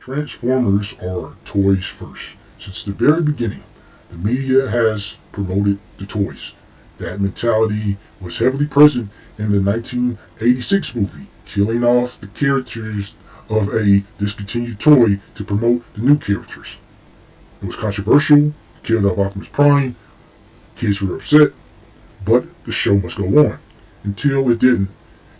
Transformers are toys first. Since the very beginning, the media has promoted the toys. That mentality was heavily present in the 1986 movie, killing off the characters of a discontinued toy to promote the new characters. It was controversial, killed off Optimus Prime, kids were upset, but the show must go on. Until it didn't,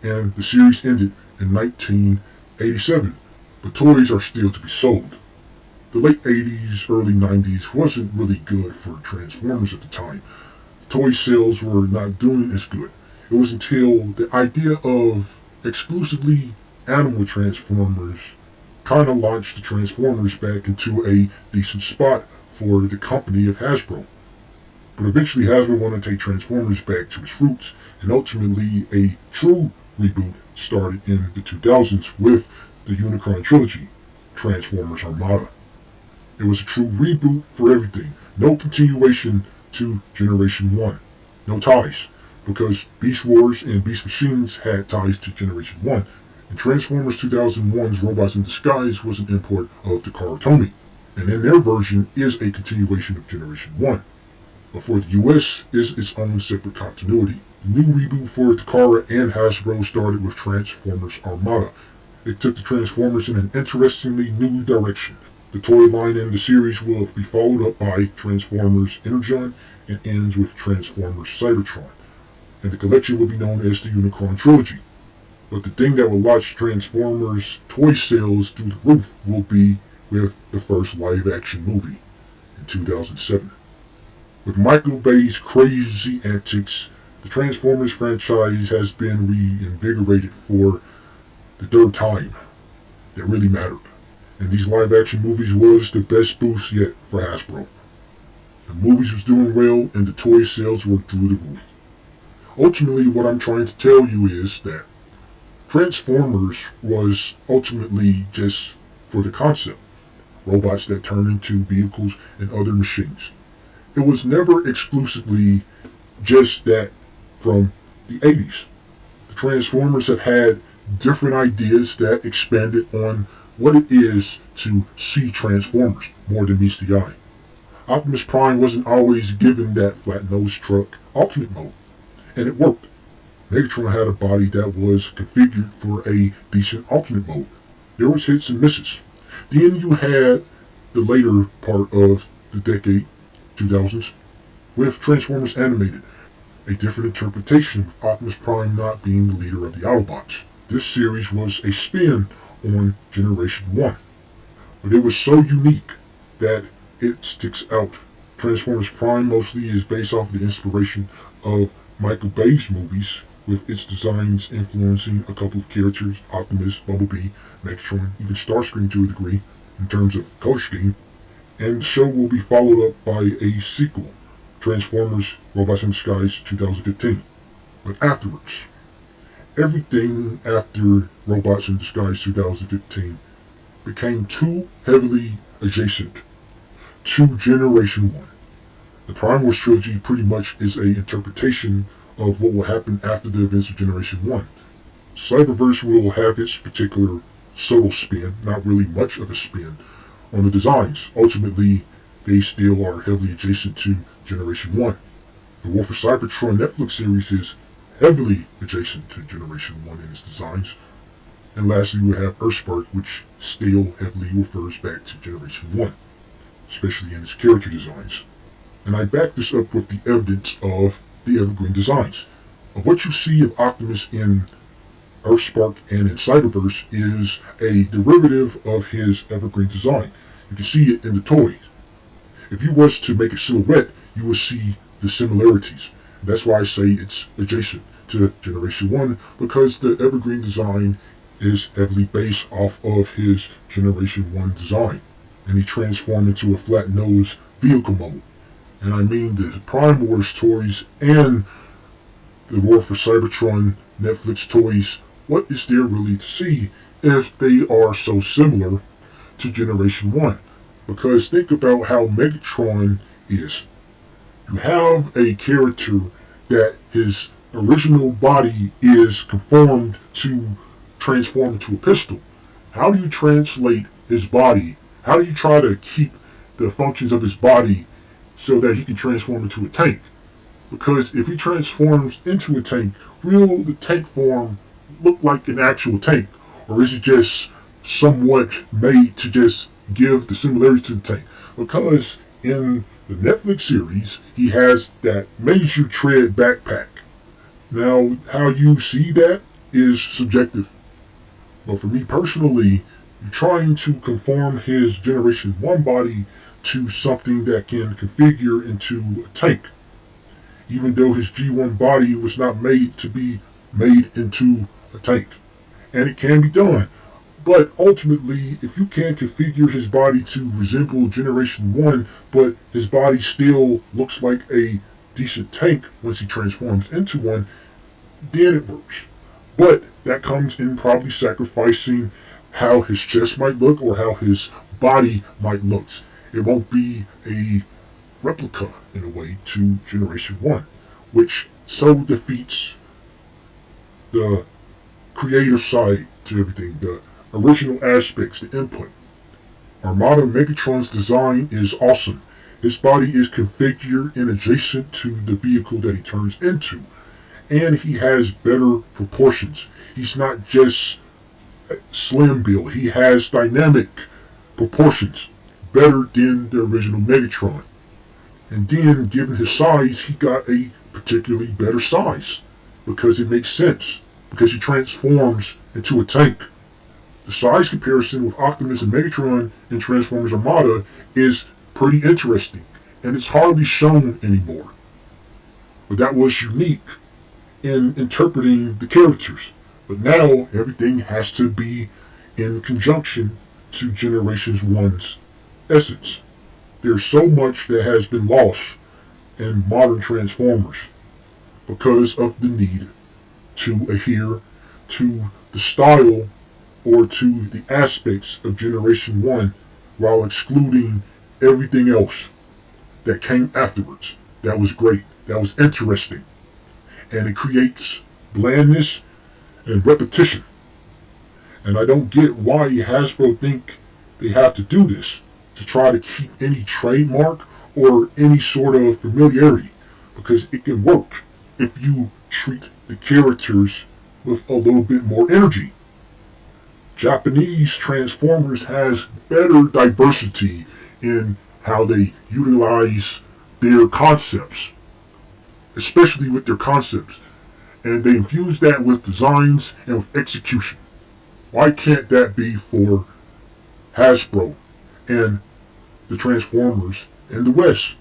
and the series ended in 1987. But toys are still to be sold. The late 80s, early 90s wasn't really good for Transformers at the time. Toy sales were not doing as good. It was until the idea of exclusively animal Transformers kind of launched the Transformers back into a decent spot for the company of Hasbro. But eventually Hasbro wanted to take Transformers back to its roots, and ultimately a true reboot started in the 2000s with the Unicron trilogy, Transformers Armada. It was a true reboot for everything. No continuation to Generation 1. No ties, because Beast Wars and Beast Machines had ties to Generation 1, and Transformers 2001's Robots in Disguise was an import of Takara Tomy, and in their version is a continuation of Generation 1. But for the US is its own separate continuity. The new reboot for Takara and Hasbro started with Transformers Armada. It took the Transformers in an interestingly new direction. The toy line in the series will be followed up by Transformers Energon and ends with Transformers Cybertron. And the collection will be known as the Unicron Trilogy. But the thing that will launch Transformers toy sales through the roof will be with the first live-action movie in 2007. With Michael Bay's crazy antics, the Transformers franchise has been reinvigorated for the third time. That really mattered. And these live-action movies was the best boost yet for Hasbro. The movies was doing well and the toy sales were through the roof. Ultimately, what I'm trying to tell you is that Transformers was ultimately just for the concept. Robots that turn into vehicles and other machines. It was never exclusively just that from the 80s. The Transformers have had different ideas that expanded on what it is to see Transformers more than meets the eye. Optimus Prime wasn't always given that flat-nosed truck alternate mode, and it worked. Megatron had a body that was configured for a decent alternate mode. There was hits and misses. Then you had the later part of the decade, 2000s, with Transformers Animated, a different interpretation of Optimus Prime not being the leader of the Autobots. This series was a spin on Generation 1, but it was so unique that it sticks out. Transformers Prime mostly is based off the inspiration of Michael Bay's movies, with its designs influencing a couple of characters, Optimus, Bumblebee, Megatron, even Starscream to a degree, in terms of color scheme, and the show will be followed up by a sequel, Transformers Robots in Disguise 2015. But afterwards, everything after Robots in Disguise 2015 became too heavily adjacent to Generation 1. The Prime Wars trilogy pretty much is an interpretation of what will happen after the events of Generation 1. Cyberverse will have its particular subtle spin, not really much of a spin, on the designs. Ultimately, they still are heavily adjacent to Generation 1. The War for Cybertron Netflix series is heavily adjacent to Generation 1 in its designs. And lastly, we have Earthspark, which still heavily refers back to Generation 1, especially in its character designs. And I back this up with the evidence of the evergreen designs. Of what you see of Optimus in Earthspark and in Cyberverse is a derivative of his evergreen design. You can see it in the toys. If you was to make a silhouette, you will see the similarities. That's why I say it's adjacent to Generation 1, because the evergreen design is heavily based off of his Generation 1 design. And he transformed into a flat-nosed vehicle mode. And I mean the Prime Wars toys and the War for Cybertron Netflix toys. What is there really to see if they are so similar to Generation 1? Because think about how Megatron is. You have a character that his original body is conformed to transform into a pistol. How do you translate his body? How do you try to keep the functions of his body so that he can transform into a tank? Because if he transforms into a tank, will the tank form look like an actual tank? Or is it just somewhat made to just give the similarity to the tank? Because in the Netflix series, he has that major tread backpack. Now, how you see that is subjective. But for me personally, you're trying to conform his Generation 1 body to something that can configure into a tank. Even though his G1 body was not made to be made into a tank. And it can be done. But ultimately, if you can configure his body to resemble Generation 1, but his body still looks like a decent tank once he transforms into one, then it works. But that comes in probably sacrificing how his chest might look or how his body might look. It won't be a replica, in a way, to Generation 1, which so defeats the creative side to everything, the original aspects, the input. Armada Megatron's design is awesome. His body is configured and adjacent to the vehicle that he turns into. And he has better proportions. He's not just slim build. He has dynamic proportions, better than the original Megatron. And then, given his size, he got a particularly better size. Because it makes sense. Because he transforms into a tank. The size comparison with Optimus and Megatron in Transformers Armada is pretty interesting. And it's hardly shown anymore. But that was unique in interpreting the characters. But now, everything has to be in conjunction to Generation 1's essence. There's so much that has been lost in modern Transformers because of the need to adhere to the style or to the aspects of Generation 1 while excluding everything else that came afterwards. That was great. That was interesting. And it creates blandness and repetition. And I don't get why Hasbro think they have to do this to try to keep any trademark or any sort of familiarity, because it can work if you treat the characters with a little bit more energy. Japanese Transformers has better diversity in how they utilize their concepts, especially with their concepts, and they infuse that with designs and with execution. Why can't that be for Hasbro and the Transformers in the West?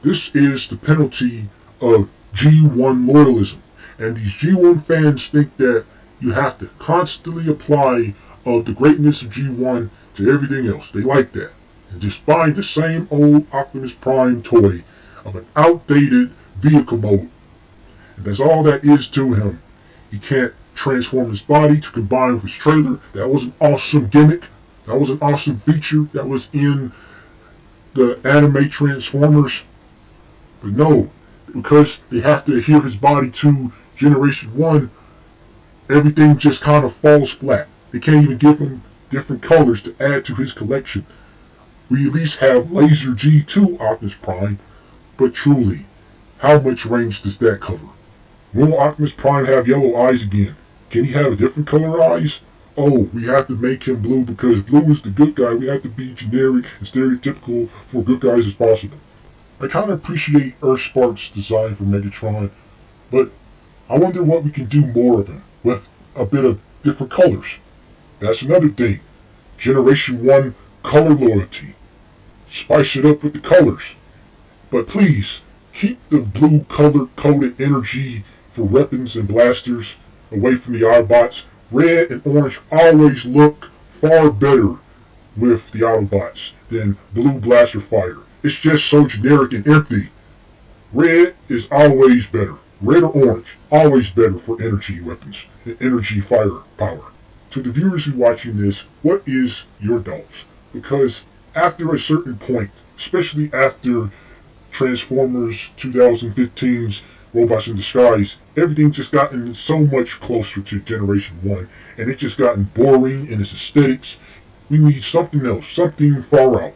This is the penalty of G1 loyalism, and these G1 fans think that you have to constantly apply of the greatness of G1 to everything else. They like that. And just buying the same old Optimus Prime toy of an outdated vehicle mode. And that's all that is to him. He can't transform his body to combine with his trailer. That was an awesome gimmick. That was an awesome feature that was in the anime Transformers. But no, because they have to adhere his body to Generation 1, everything just kind of falls flat. They can't even give him different colors to add to his collection. We at least have Laser G2 Optimus Prime, but truly, how much range does that cover? Will Optimus Prime have yellow eyes again? Can he have a different color eyes? Oh, we have to make him blue because blue is the good guy. We have to be generic and stereotypical for good guys as possible. I kind of appreciate Earthspark's design for Megatron, but I wonder what we can do more of him with a bit of different colors. That's another thing. Generation 1 color loyalty. Spice it up with the colors. But please, keep the blue color-coded energy for weapons and blasters away from the Autobots. Red and orange always look far better with the Autobots than blue blaster fire. It's just so generic and empty. Red is always better. Red or orange, always better for energy weapons and energy firepower. To the viewers who are watching this, what is your thoughts? Because after a certain point, especially after Transformers 2015's Robots in Disguise, everything just gotten so much closer to Generation 1, and it's just gotten boring in its aesthetics. We need something else, something far out.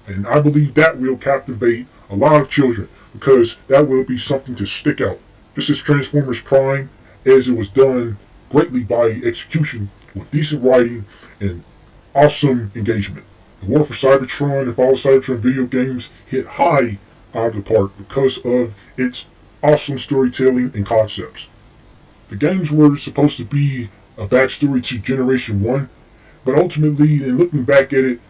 And I believe that will captivate a lot of children, because that will be something to stick out. This is Transformers Prime, as it was done greatly by execution, with decent writing and awesome engagement. The War for Cybertron and Fall of Cybertron video games hit high out of the park because of its awesome storytelling and concepts. The games were supposed to be a backstory to Generation 1, but ultimately, in looking back at it,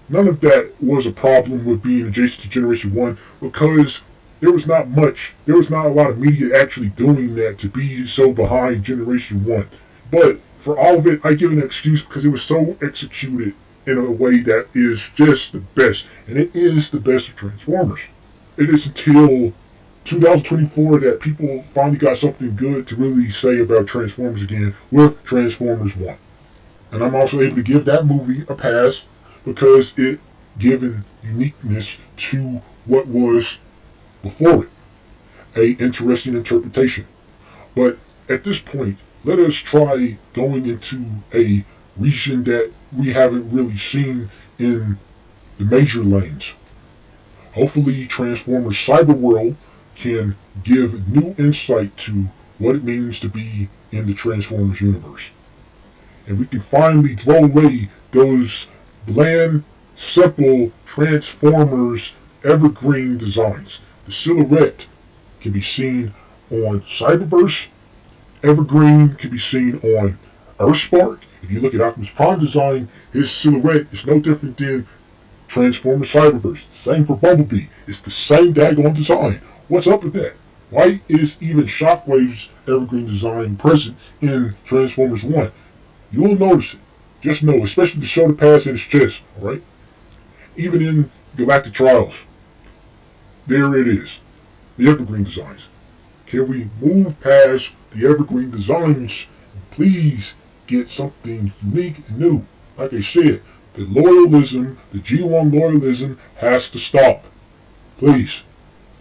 none of that was a problem with being adjacent to Generation 1, because there was not a lot of media actually doing that to be so behind Generation 1. But for all of it, I give an excuse because it was so executed in a way that is just the best. And it is the best of Transformers. It is until 2024 that people finally got something good to really say about Transformers again with Transformers 1. And I'm also able to give that movie a pass because it given uniqueness to what was before it. A interesting interpretation. But at this point, let us try going into a region that we haven't really seen in the major lanes. Hopefully Transformers Cyberworld can give new insight to what it means to be in the Transformers universe. And we can finally throw away those bland, simple Transformers evergreen designs. The silhouette can be seen on Cyberverse. Evergreen can be seen on Earthspark. If you look at Optimus Prime design, his silhouette is no different than Transformers Cyberverse. Same for Bumblebee. It's the same daggone design. What's up with that? Why is even Shockwave's evergreen design present in Transformers 1? You will notice it. Just know, especially the shoulder pads in his chest, alright? Even in Galactic Trials. There it is. The evergreen designs. Can we move past the evergreen designs and please get something unique and new? Like I said, the loyalism, the G1 loyalism has to stop. Please.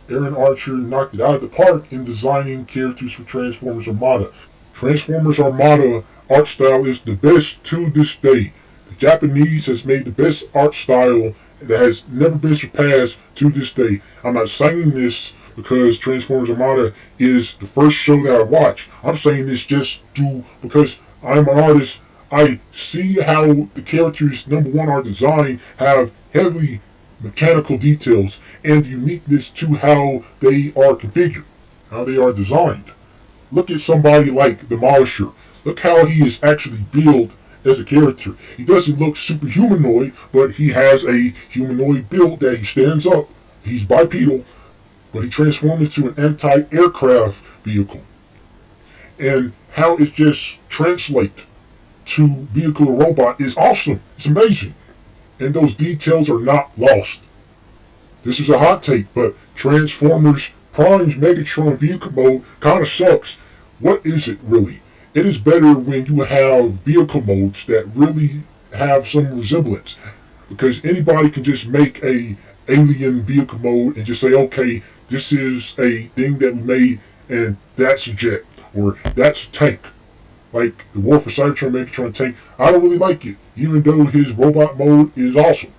Aaron Archer knocked it out of the park in designing characters for Transformers Armada. Transformers Armada art style is the best to this day. The Japanese has made the best art style that has never been surpassed to this day. I'm not saying this because Transformers Armada is the first show that I watch. I'm saying this just because I'm an artist. I see how the characters, number one, are designed, have heavily mechanical details and uniqueness to how they are configured, how they are designed. Look at somebody like Demolisher. Look how he is actually built as a character. He doesn't look super humanoid, but he has a humanoid build that he stands up. He's bipedal, but he transforms into an anti-aircraft vehicle. And how it just translates to vehicle or robot is awesome. It's amazing. And those details are not lost. This is a hot take, but Transformers Prime's Megatron vehicle mode kind of sucks. What is it really? It is better when you have vehicle modes that really have some resemblance. Because anybody can just make a alien vehicle mode and just say, okay, this is a thing that we made and that's a jet or that's a tank. Like the War for Cybertron Megatron tank, I don't really like it, even though his robot mode is awesome.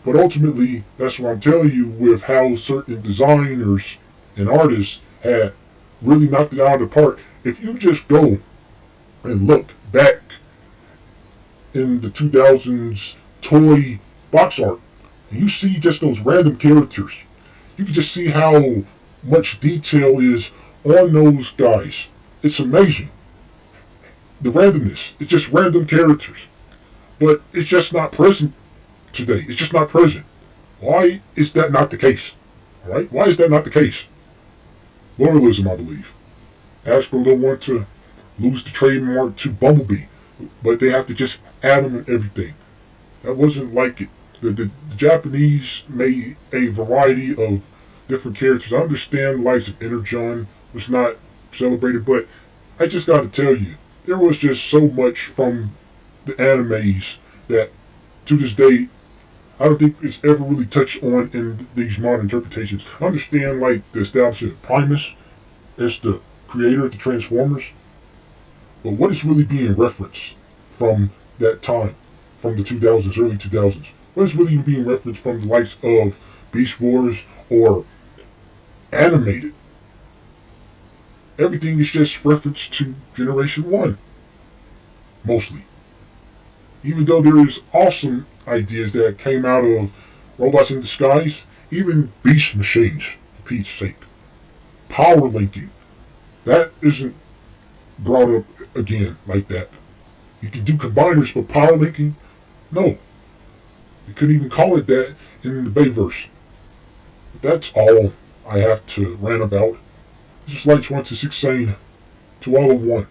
But ultimately, that's what I'm telling you with how certain designers and artists had really knocked it out of the park. If you just go and look back in the 2000s toy box art, and you see just those random characters, you can just see how much detail is on those guys. It's amazing. The randomness, it's just random characters. But it's just not present today. It's just not present. Why is that not the case? Alright? Why is that not the case? Loyalism, I believe. Hasbro don't want to lose the trademark to Bumblebee, but they have to just add them in everything. That wasn't like it. The Japanese made a variety of different characters. I understand the likes of Energon was not celebrated, but I just got to tell you, there was just so much from the animes that to this day I don't think it's ever really touched on in these modern interpretations. I understand like the establishment of Primus as the creator of the Transformers, but what is really being referenced from that time, from the 2000s, early 2000s? What is really being referenced from the likes of Beast Wars or animated? Everything is just reference to Generation 1, mostly. Even though there is awesome ideas that came out of Robots in Disguise, even Beast Machines, for Pete's sake. Power linking, that isn't brought up again like that. You can do combiners, but power linking, no. You couldn't even call it that in the Bayverse. That's all I have to rant about. This is Lights 1 to 6 saying to all of one.